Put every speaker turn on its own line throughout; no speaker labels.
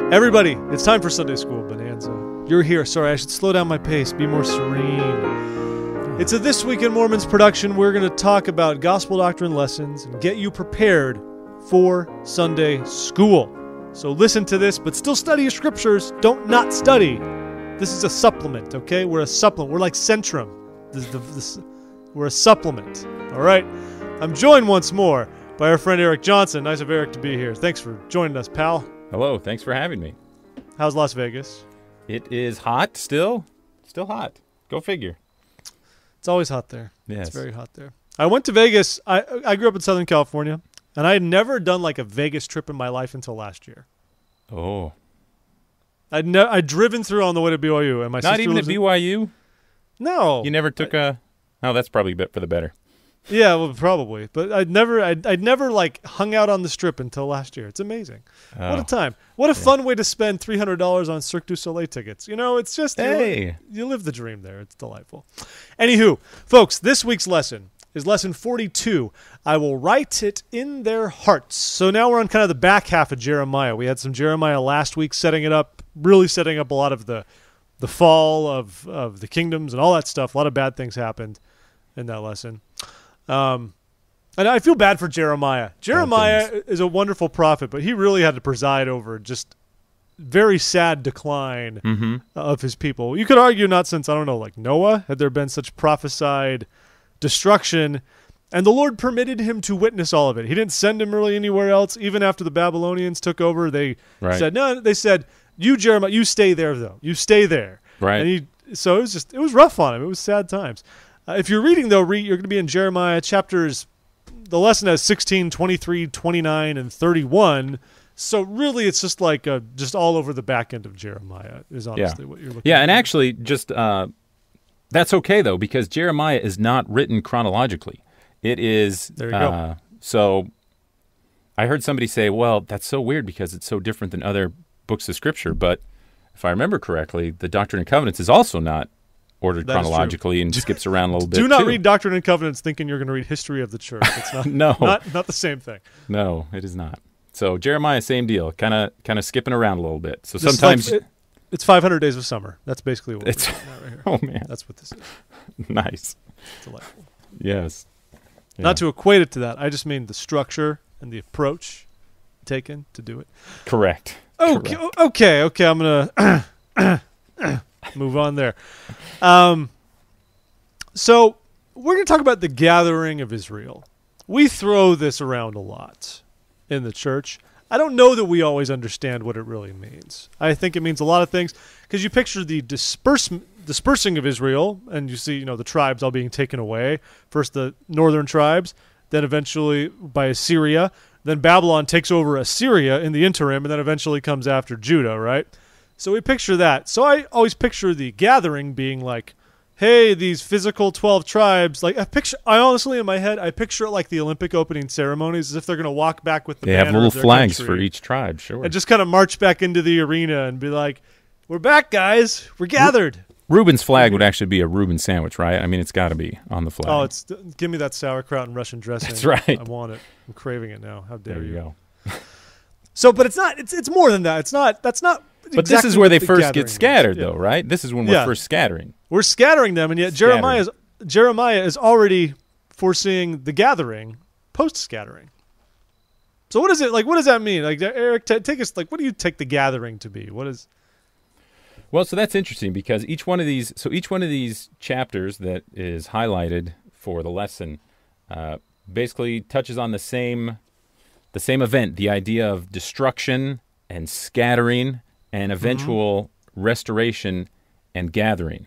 Everybody, it's time for Sunday School Bonanza. You're here. Sorry, I should slow down my pace, be more serene. It's a This Week in Mormons production. We're going to talk about gospel doctrine lessons and get you prepared for Sunday school. So listen to this, but still study your scriptures. Don't not study. This is a supplement, okay? We're a supplement. We're like Centrum. We're a supplement, all right? I'm joined once more by our friend Erik Johnson. Nice of Erik to be here. Thanks for joining us, pal.
Hello, thanks for having me.
How's Las Vegas?
It is hot still. Still hot. Go figure.
It's always hot there.
Yes.
It's very hot there. I went to Vegas. I grew up in Southern California, and I had never done like a Vegas trip in my life until last year.
Oh.
I'd driven through on the way to BYU, and my sister
Not even at BYU?
No.
You never took a... Oh, that's probably a bit for the better.
Yeah, well, probably. But I'd never like hung out on the Strip until last year. It's amazing. Oh. What a time. What a fun way to spend $300 on Cirque du Soleil tickets. You know, it's just, you live the dream there. It's delightful. Anywho, folks, this week's lesson is lesson 42. I will write it in their hearts. So now we're on kind of the back half of Jeremiah. We had some Jeremiah last week really setting up a lot of the fall of the kingdoms and all that stuff. A lot of bad things happened in that lesson. And I feel bad for Jeremiah. Jeremiah is a wonderful prophet, but he really had to preside over just very sad decline of his people. You could argue not since, I don't know, like Noah, had there been such prophesied destruction, and the Lord permitted him to witness all of it. He didn't send him really anywhere else. Even after the Babylonians took over, they said, no, they said, you, Jeremiah, you stay there, though. You stay there.
Right.
And so it was rough on him. It was sad times. If you're reading, though, you're going to be in Jeremiah chapters. The lesson has 16, 23, 29, and 31. So really, it's just like just all over the back end of Jeremiah is honestly what you're looking at.
Yeah, and actually, just that's okay, though, because Jeremiah is not written chronologically. It is.
There you go.
So I heard somebody say, well, that's so weird because it's so different than other books of Scripture. But if I remember correctly, the Doctrine and Covenants is also not ordered chronologically and skips around a little bit.
Do not read Doctrine and Covenants thinking you're going to read History of the Church. It's not, not the same thing.
No, it is not. So Jeremiah, same deal, kind of skipping around a little bit. So sometimes
it's 500 Days of Summer. That's basically what it's right here.
Oh man,
that's what this is.
Nice,
delightful.
Yes. Yeah.
Not to equate it to that. I just mean the structure and the approach taken to do it.
Correct.
Okay. I'm gonna move on there. So we're going to talk about the gathering of Israel. We throw this around a lot in the church. I don't know that we always understand what it really means. I think it means a lot of things because you picture the dispersing of Israel, and you see, the tribes all being taken away. First the northern tribes, then eventually by Assyria. Then Babylon takes over Assyria in the interim, and then eventually comes after Judah, right? So we picture that. So I always picture the gathering being like, hey, these physical 12 tribes. Like I honestly, in my head, I picture it like the Olympic opening ceremonies, as if they're going to walk back with the banner.
They have little
of their
flags
country,
for each tribe, sure.
and just kind of march back into the arena and be like, we're back, guys. We're gathered.
Reuben's flag would actually be a Reuben sandwich, right? I mean, it's got to be on the flag.
Oh, give me that sauerkraut and Russian dressing.
That's right.
I want it. I'm craving it now. How dare
there you go.
So, but it's not. It's more than that. That's not.
But
exactly
this is where they first get
is.
scattered, though, right? This is when we're first scattering.
We're scattering them, and yet Jeremiah is already foreseeing the gathering post-scattering. So what is it like? What does that mean? Like, Erik, take us. Like, what do you take the gathering to be? What is?
Well, so that's interesting because each one of these chapters that is highlighted for the lesson basically touches on the same event, the idea of destruction and scattering and eventual restoration and gathering.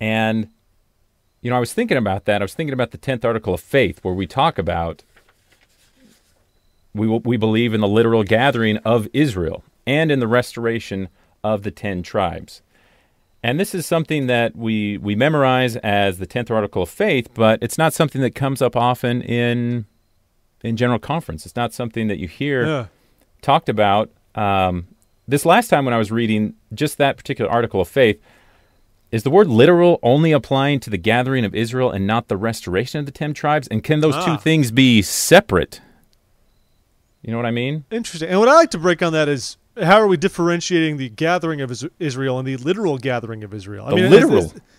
And, I was thinking about that. I was thinking about the 10th article of faith where we talk about we believe in the literal gathering of Israel and in the restoration of the 10 tribes. And this is something that we memorize as the 10th article of faith, but it's not something that comes up often in general conference. It's not something that you hear talked about. This last time when I was reading just that particular article of faith, is the word literal only applying to the gathering of Israel and not the restoration of the 10 tribes? And can those two things be separate? You know what I mean?
Interesting. And what I like to break on that is how are we differentiating the gathering of Israel and the literal gathering of Israel?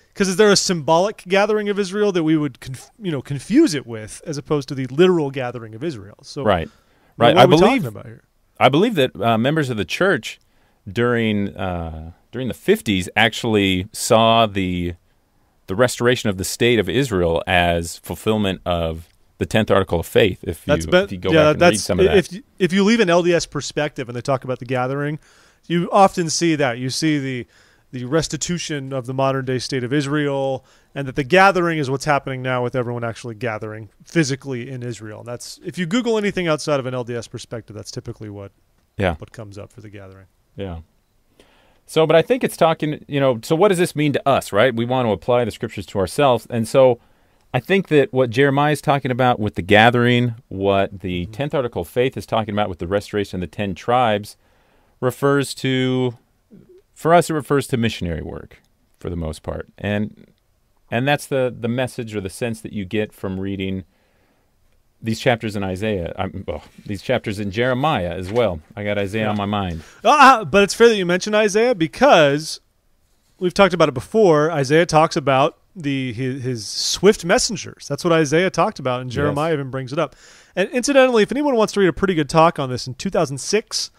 Because is there a symbolic gathering of Israel that we would confuse it with, as opposed to the literal gathering of Israel? So
right.
What are we talking about here?
I believe that members of the church during the 50s actually saw the restoration of the state of Israel as fulfillment of the 10th article of faith. If you go back and read some of that.
If you leave an LDS perspective and they talk about the gathering, you often see that. You see the restitution of the modern day state of Israel, and that the gathering is what's happening now with everyone actually gathering physically in Israel. And that's, if you Google anything outside of an LDS perspective, that's typically what comes up for the gathering.
Yeah. So, but I think it's talking, so what does this mean to us, right? We want to apply the scriptures to ourselves. And so I think that what Jeremiah is talking about with the gathering, what the 10th article of faith is talking about with the restoration of the 10 tribes, refers to, for us, it refers to missionary work for the most part. And that's the message or the sense that you get from reading these chapters in Isaiah, these chapters in Jeremiah as well. I got Isaiah on my mind.
But it's fair that you mention Isaiah, because we've talked about it before. Isaiah talks about his swift messengers. That's what Isaiah talked about, and Jeremiah even brings it up. And incidentally, if anyone wants to read a pretty good talk on this, in 2006,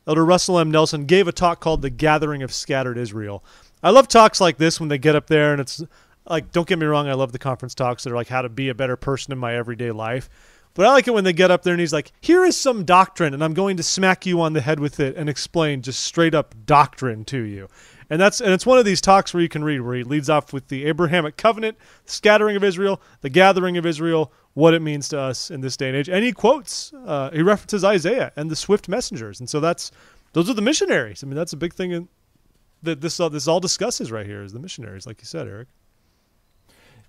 Elder Russell M. Nelson gave a talk called The Gathering of Scattered Israel. I love talks like this when they get up there, and it's like, don't get me wrong, I love the conference talks that are like how to be a better person in my everyday life. But I like it when they get up there and he's like, here is some doctrine, and I'm going to smack you on the head with it and explain just straight up doctrine to you. And it's one of these talks where you can read, where he leads off with the Abrahamic covenant, the scattering of Israel, the gathering of Israel, what it means to us in this day and age. And he quotes, he references Isaiah and the swift messengers. And so those are the missionaries. I mean, that's a big thing that this all discusses right here, is the missionaries, like you said, Eric.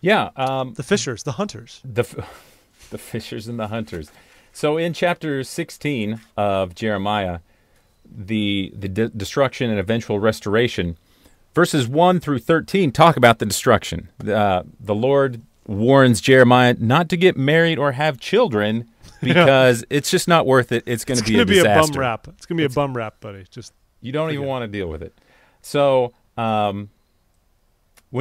Yeah.
The fishers, the hunters.
The fishers and the hunters. So in chapter 16 of Jeremiah, the destruction and eventual restoration, verses 1 through 13 talk about the destruction. The Lord warns Jeremiah not to get married or have children, because it's just not worth it. It's going to be a disaster.
It's going to be a bum rap. It's going to be a bum rap, buddy.
You don't even want to deal with it. So when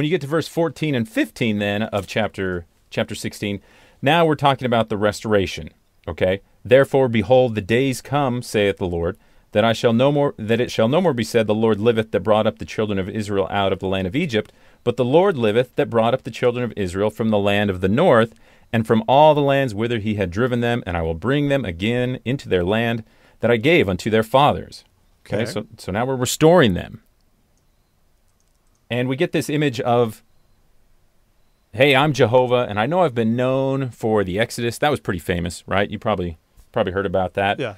you get to verse 14 and 15 then of chapter 16, now we're talking about the restoration, okay? Therefore, behold, the days come, saith the Lord, that it shall no more be said, the Lord liveth that brought up the children of Israel out of the land of Egypt, but the Lord liveth that brought up the children of Israel from the land of the north, and from all the lands whither he had driven them, and I will bring them again into their land that I gave unto their fathers. Okay. So now we're restoring them. And we get this image of, hey, I'm Jehovah, and I know I've been known for the Exodus. That was pretty famous, right? You probably heard about that.
Yeah.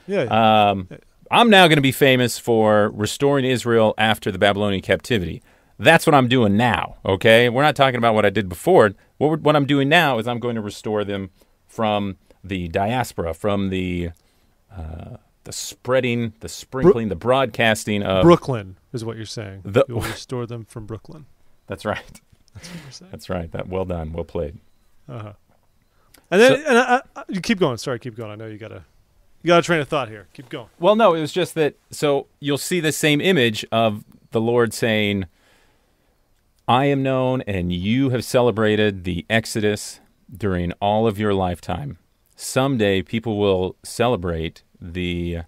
I'm now going to be famous for restoring Israel after the Babylonian captivity. That's what I'm doing now, okay? We're not talking about what I did before. What I'm doing now is I'm going to restore them from the diaspora, from the spreading, the sprinkling, the broadcasting of...
Brooklyn is what you're saying. You'll restore them from Brooklyn.
That's right.
That's what you're saying.
That's right. Well done. Well played.
Uh-huh. And then you keep going. Sorry, keep going. I know you got a train of thought here. Keep going.
Well, no, it was just that, so you'll see the same image of the Lord saying, I am known, and you have celebrated the Exodus during all of your lifetime. Someday people will celebrate the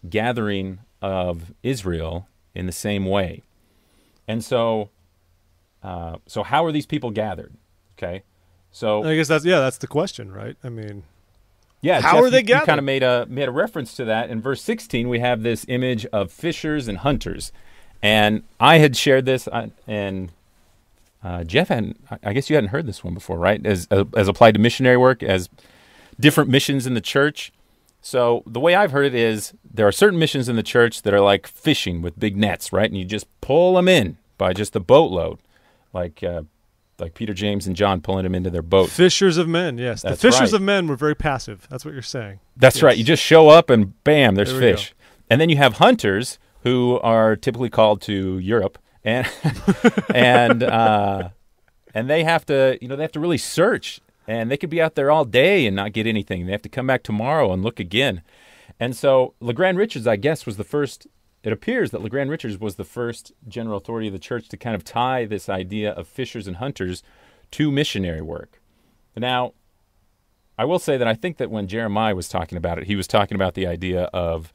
gathering of Israel in the same way. And so how are these people gathered? Okay. So
I guess that's the question, right? I mean,
yeah,
how
Jeff,
are they gathered?
You kind of made a reference to that. In verse 16, we have this image of fishers and hunters. And I had shared this, and Jeff I guess you hadn't heard this one before, right? As applied to missionary work, as different missions in the church. So the way I've heard it is there are certain missions in the church that are like fishing with big nets, right? And you just pull them in by just a boatload, like Peter, James, and John pulling them into their boat.
Fishers of men, yes. The fishers of men were very passive. That's what you're saying.
That's right. You just show up and bam, there's fish. And then you have hunters who are typically called to Europe, and and they have to really search, and they could be out there all day and not get anything. They have to come back tomorrow and look again. And so LeGrand Richards, I guess, was the first it appears that LeGrand Richards was the first general authority of the church to kind of tie this idea of fishers and hunters to missionary work. Now, I will say that I think that when Jeremiah was talking about it, he was talking about the idea of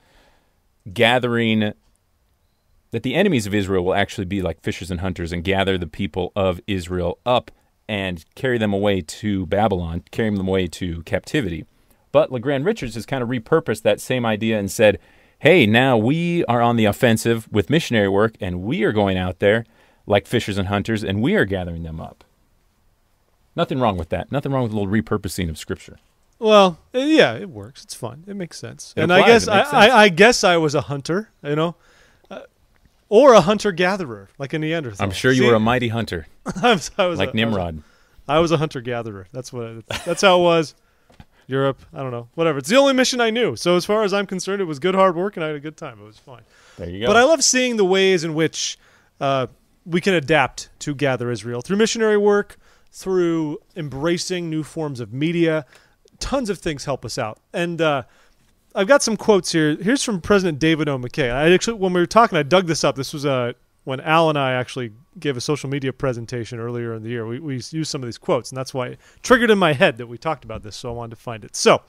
gathering, that the enemies of Israel will actually be like fishers and hunters and gather the people of Israel up and carry them away to Babylon, carry them away to captivity. But LeGrand Richards has kind of repurposed that same idea and said, hey, now we are on the offensive with missionary work, and we are going out there like fishers and hunters, and we are gathering them up. Nothing wrong with that. Nothing wrong with a little repurposing of Scripture.
Well, yeah, it works. It's fun. It makes sense.
It
and
applies.
I guess I was a hunter, or a hunter-gatherer, like a Neanderthal.
I'm sure you were a mighty hunter, like Nimrod.
I was a hunter-gatherer. That's how it was. Europe, I don't know, whatever. It's the only mission I knew. So as far as I'm concerned, it was good hard work, and I had a good time. It was fine.
There you go.
But I love seeing the ways in which we can adapt to gather Israel through missionary work, through embracing new forms of media. Tons of things help us out. And I've got some quotes here. Here's from President David O. McKay. When we were talking, I dug this up. This was when Al and I actually gave a social media presentation earlier in the year. We used some of these quotes, and that's why it triggered in my head that we talked about this, so I wanted to find it. So,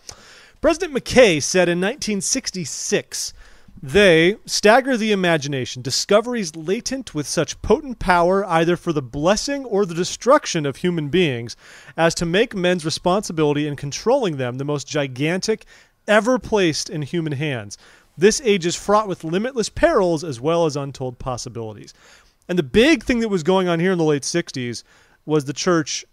President McKay said in 1966, they stagger the imagination, discoveries latent with such potent power either for the blessing or the destruction of human beings as to make men's responsibility in controlling them the most gigantic ever placed in human hands. This age is fraught with limitless perils as well as untold possibilities. And the big thing that was going on here in the late 60s was the church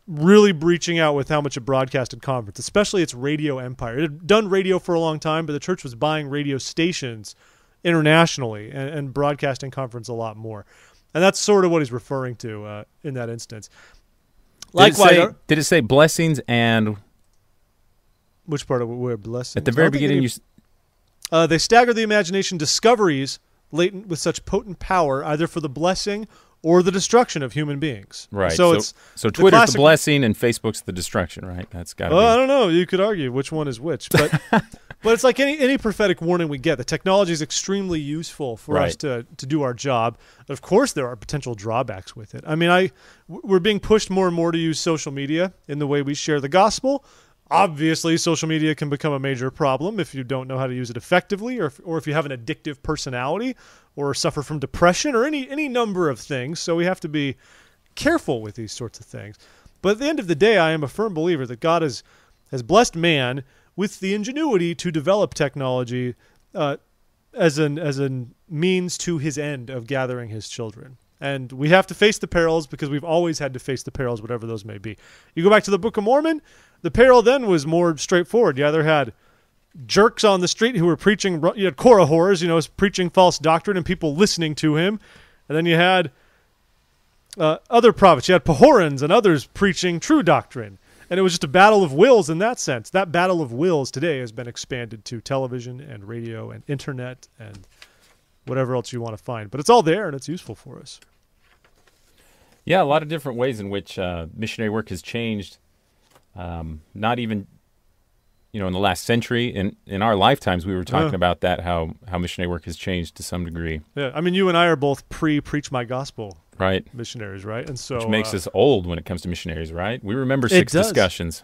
really breaching out with how much it broadcasted conference, especially its radio empire. It had done radio for a long time, but the church was buying radio stations internationally and broadcasting conference a lot more. And that's sort of what he's referring to in that instance.
Likewise, did it say blessings and...
Which part of it were blessings?
At the very beginning,
they stagger the imagination, discoveries latent with such potent power, either for the blessing or the destruction of human beings.
Right.
So
Twitter's the blessing and Facebook's the destruction, right? That's got to be.
I don't know. You could argue which one is which. But but it's like any prophetic warning we get. The technology is extremely useful for us to do our job. Of course, there are potential drawbacks with it. I mean, we're being pushed more and more to use social media in the way we share the gospel. Obviously, social media can become a major problem if you don't know how to use it effectively, or if you have an addictive personality, or suffer from depression, or any number of things. So we have to be careful with these sorts of things. But at the end of the day, I am a firm believer that God has blessed man with the ingenuity to develop technology as a means to his end of gathering his children. And we have to face the perils because we've always had to face the perils, whatever those may be. You go back to the Book of Mormon, the peril then was more straightforward. You either had jerks on the street who were preaching, you had Korah whores, preaching false doctrine and people listening to him. And then you had other prophets. You had Pahorans and others preaching true doctrine. And it was just a battle of wills in that sense. That battle of wills today has been expanded to television and radio and internet and whatever else you want to find. But it's all there and it's useful for us.
Yeah, a lot of different ways in which missionary work has changed. Not even, in the last century. In our lifetimes, we were talking about that, how missionary work has changed to some degree.
Yeah, I mean, you and I are both pre-preach my gospel
missionaries,
right? And so
which makes us old when it comes to missionaries, right? We remember 6 discussions.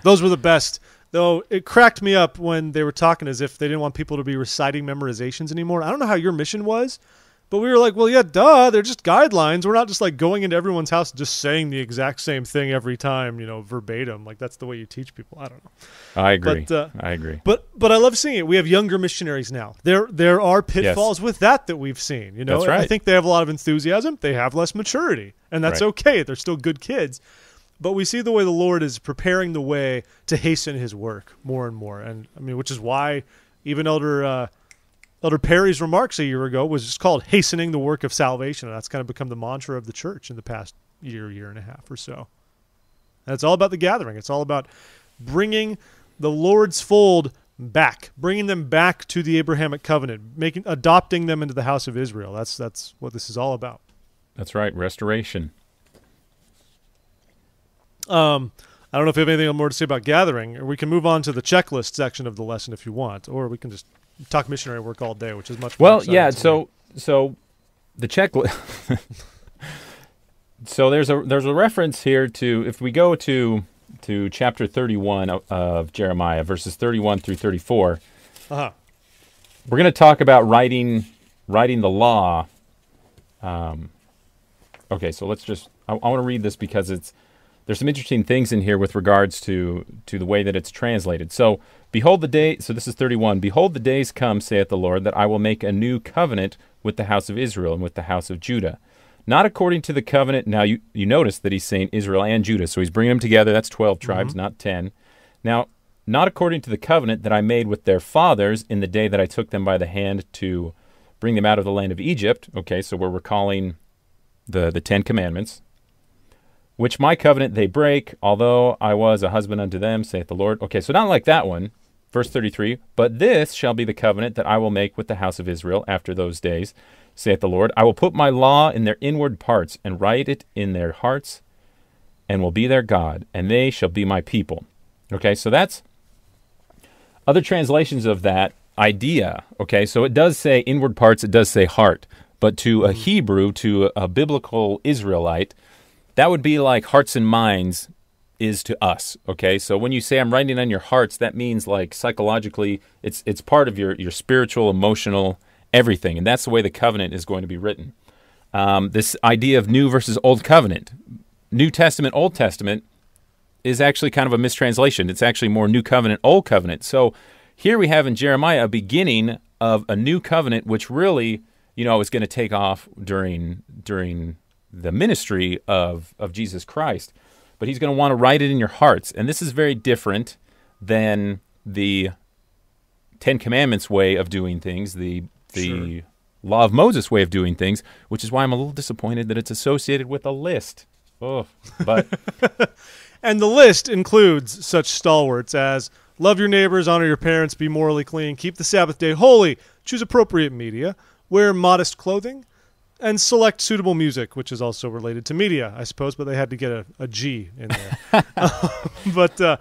Those were the best. Though it cracked me up when they were talking as if they didn't want people to be reciting memorizations anymore. I don't know how your mission was, but we were like, well, yeah, duh, they're just guidelines. We're not just like going into everyone's house and just saying the exact same thing every time, verbatim. Like that's the way you teach people. I don't know.
I agree. I agree.
But I love seeing it. We have younger missionaries now. There are pitfalls with that we've seen.
That's right.
I think they have a lot of enthusiasm. They have less maturity, and that's okay. They're still good kids. But we see the way the Lord is preparing the way to hasten his work more and more. And I mean, which is why even Elder Perry's remarks a year ago was just called hastening the work of salvation. And that's kind of become the mantra of the church in the past year and a half or so. And it's all about the gathering. It's all about bringing the Lord's fold back, bringing them back to the Abrahamic covenant, adopting them into the house of Israel. That's what this is all about.
That's right. Restoration.
I don't know if you have anything more to say about gathering, or we can move on to the checklist section of the lesson if you want, or we can just talk missionary work all day, which is much more exciting to me.
So the checklist. So there's a reference here to, if we go to chapter 31 of Jeremiah, verses 31 through 34.
Uh-huh.
We're going to talk about writing the law. Okay, so let's just, I want to read this because there's some interesting things in here with regards to the way that it's translated. So, behold the day, so this is 31, behold the days come, saith the Lord, that I will make a new covenant with the house of Israel and with the house of Judah. Not according to the covenant. Now, you notice that he's saying Israel and Judah, so he's bringing them together. That's 12 tribes, not 10. Now, not according to the covenant that I made with their fathers in the day that I took them by the hand to bring them out of the land of Egypt. Okay, so we're recalling the 10 commandments, which my covenant they break, although I was a husband unto them, saith the Lord. Okay, so not like that one. Verse 33, but this shall be the covenant that I will make with the house of Israel after those days, saith the Lord. I will put my law in their inward parts and write it in their hearts, and will be their God, and they shall be my people. Okay, so that's other translations of that idea. Okay, so it does say inward parts, it does say heart, but to a Hebrew, to a biblical Israelite, that would be like hearts and minds is to us. Okay, so when you say I'm writing on your hearts, that means like psychologically, it's part of your spiritual, emotional, everything, and that's the way the covenant is going to be written. This idea of new versus old covenant, New Testament, Old Testament, is actually kind of a mistranslation. It's actually more new covenant, old covenant. So here we have in Jeremiah a beginning of a new covenant, which really, is going to take off during the ministry of Jesus Christ. But he's going to want to write it in your hearts. And this is very different than the Ten Commandments way of doing things, the
Sure.
Law of Moses way of doing things, which is why I'm a little disappointed that it's associated with a list. Oh, but
And the list includes such stalwarts as love your neighbors, honor your parents, be morally clean, keep the Sabbath day holy, choose appropriate media, wear modest clothing, and select suitable music, which is also related to media, I suppose, but they had to get a G in there. But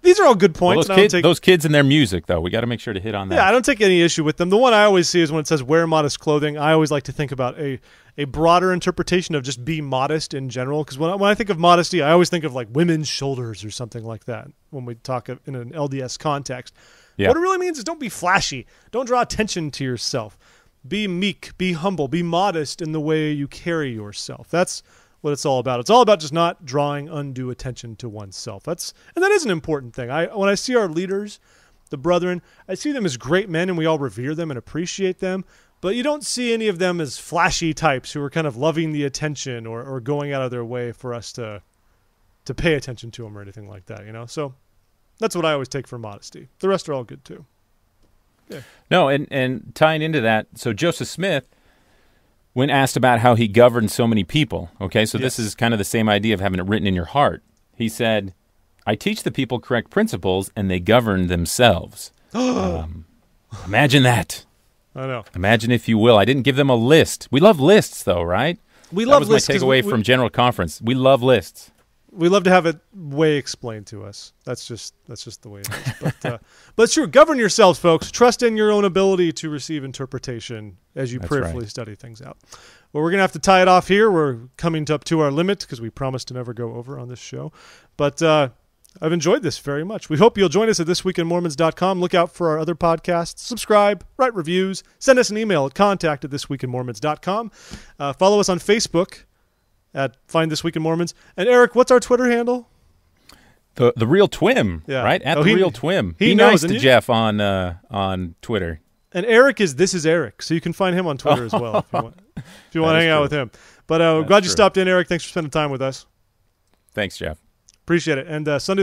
these are all good points.
Well, those kids and their music, though, we got to make sure to hit on that.
Yeah, I don't take any issue with them. The one I always see is when it says wear modest clothing, I always like to think about a broader interpretation of just be modest in general, because when I think of modesty, I always think of like women's shoulders or something like that when we talk in an LDS context. Yeah. What it really means is don't be flashy. Don't draw attention to yourself. Be meek, be humble, be modest in the way you carry yourself. That's what it's all about. It's all about just not drawing undue attention to oneself. And that is an important thing. When I see our leaders, the brethren, I see them as great men and we all revere them and appreciate them, but you don't see any of them as flashy types who are kind of loving the attention or going out of their way for us to pay attention to them or anything like that, So that's what I always take for modesty. The rest are all good too. Yeah.
No, and tying into that, so Joseph Smith, when asked about how he governed so many people, okay, so This is kind of the same idea of having it written in your heart. He said, I teach the people correct principles, and they govern themselves. Imagine that.
I know.
Imagine, if you will. I didn't give them a list. We love lists, though, right?
We love lists.
That was my takeaway from General Conference. We love lists.
We love to have it way explained to us. That's just the way it is. But it's true. Govern yourselves, folks. Trust in your own ability to receive interpretation as you prayerfully study things out. Well, we're going to have to tie it off here. We're coming up to our limit because we promised to never go over on this show. But I've enjoyed this very much. We hope you'll join us at thisweekinmormons.com. Look out for our other podcasts. Subscribe, write reviews, send us an email at contact@thisweekinmormons.com. Follow us on Facebook at Find This Week in Mormons. And Eric, what's our Twitter handle?
The Real Twim, right? At the Real Twim. Be nice to Jeff on Twitter.
And Eric This is Eric, so you can find him on Twitter as well if you want to hang out with him. But we're glad you stopped in, Eric. Thanks for spending time with us.
Thanks, Jeff.
Appreciate it. And Sunday